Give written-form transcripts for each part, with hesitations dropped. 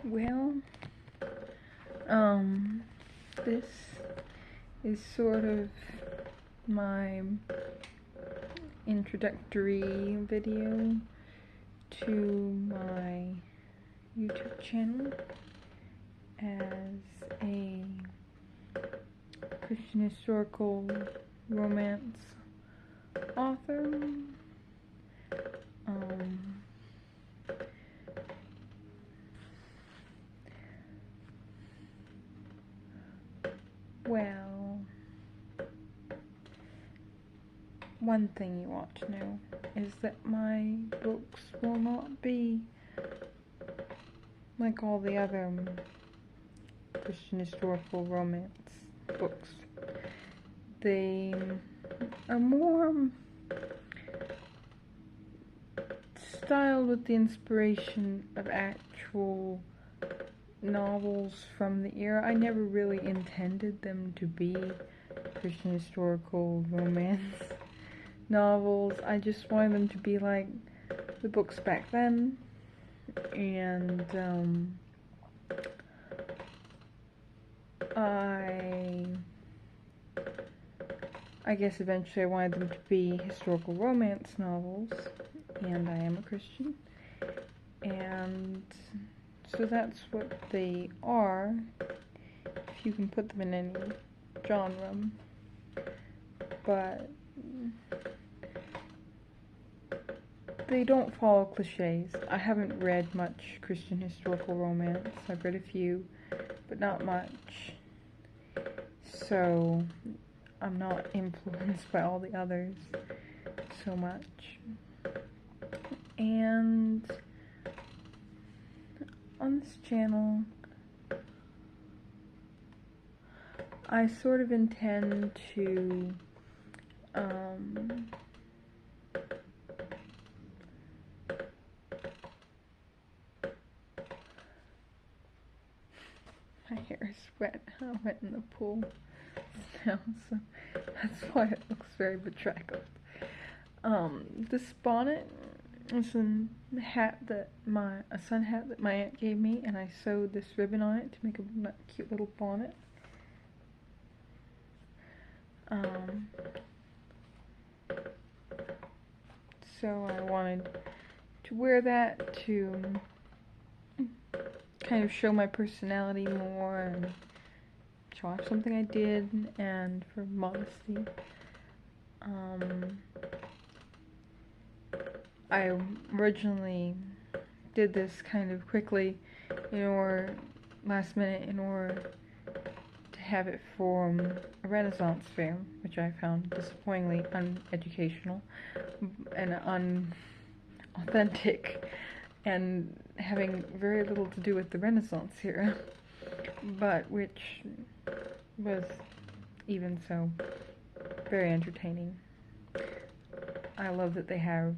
Well, this is sort of my introductory video to my YouTube channel as a Christian historical romance author. Well, one thing you ought to know is that my books will not be like all the other Christian historical romance books. They are more styled with the inspiration of actual novels from the era. I never really intended them to be Christian historical romance novels. I just wanted them to be like the books back then, and I guess eventually I wanted them to be historical romance novels, and I am a Christian, and so that's what they are, if you can put them in any genre. But they don't follow cliches. I haven't read much Christian historical romance. I've read a few, but not much. So I'm not influenced by all the others so much. And on this channel, I sort of intend to my hair is wet. I went in the pool now, so that's why it looks very bedraggled. This bonnet is a hat that a sun hat that my aunt gave me, and I sewed this ribbon on it to make a cute little bonnet. So I wanted to wear that to kind of show my personality more and show off something I did, and for modesty. I originally did this kind of quickly last minute in order to have it for a Renaissance fair, which I found disappointingly uneducational and unauthentic, and having very little to do with the Renaissance era, but which was, even so, very entertaining. I love that they have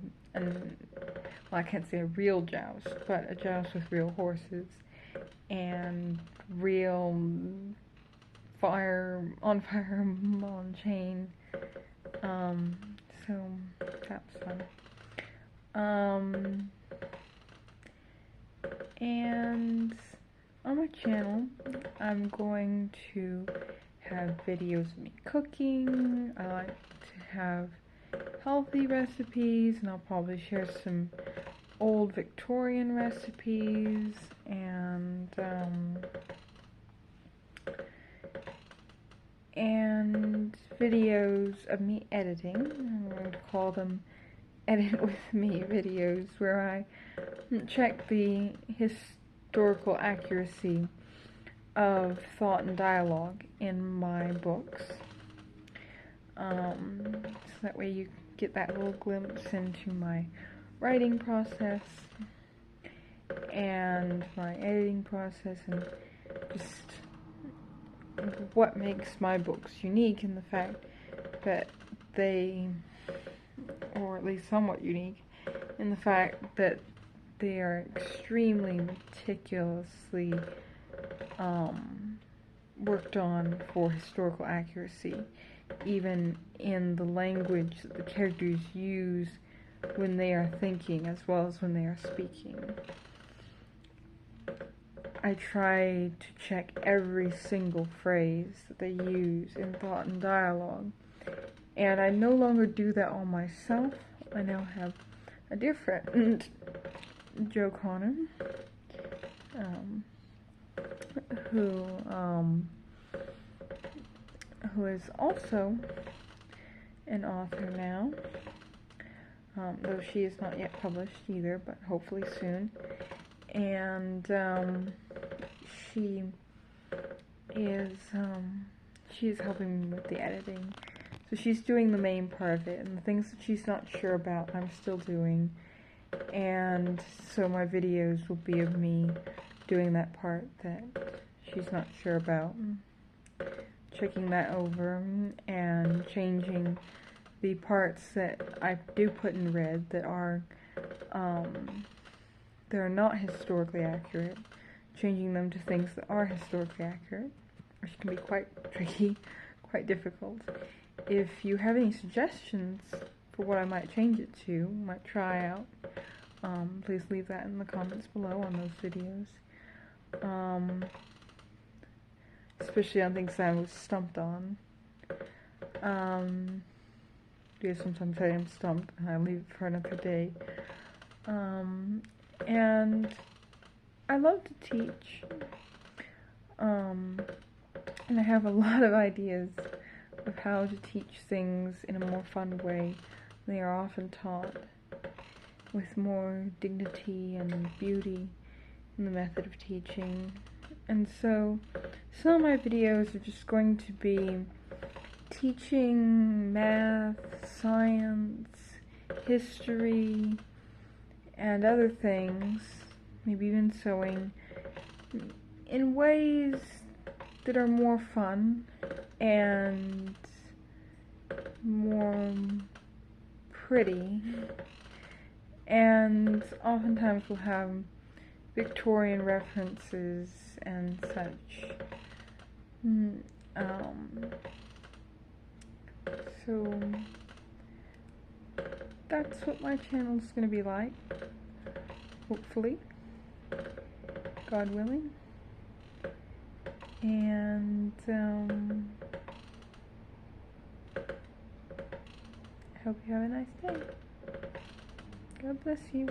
I can't say a real joust, but a joust with real horses and real on chain. So that's fun. And on my channel, I'm going to have videos of me cooking. I like to have healthy recipes, and I'll probably share some old Victorian recipes, and videos of me editing. I'm going to call them Edit With Me videos, where I check the historical accuracy of thought and dialogue in my books. So that way you get that little glimpse into my writing process and my editing process, and just what makes my books unique, in the fact that they, or at least somewhat unique, in the fact that they are extremely meticulously worked on for historical accuracy, even in the language that the characters use when they are thinking as well as when they are speaking. I try to check every single phrase that they use in Thought and Dialogue. And I no longer do that on myself. I now have a dear friend, Joe Connor, who is also an author now, though she is not yet published either, but hopefully soon. And she is helping me with the editing. So she's doing the main part of it, and the things that she's not sure about, I'm still doing. And so my videos will be of me doing that part that she's not sure about, checking that over, and changing the parts that I do put in red that are not historically accurate, changing them to things that are historically accurate, which can be quite tricky, quite difficult. If you have any suggestions for what I might change it to, might try out, please leave that in the comments below on those videos. Especially on things that I was stumped on. Because sometimes I am stumped and I leave it for another day. And I love to teach. And I have a lot of ideas of how to teach things in a more fun way than they are often taught, with more dignity and beauty in the method of teaching. And so some of my videos are just going to be teaching math, science, history, and other things, maybe even sewing, in ways that are more fun and more pretty, and oftentimes we'll have Victorian references and such. So that's what my channel is going to be like, hopefully, God willing. And I hope you have a nice day. God bless you.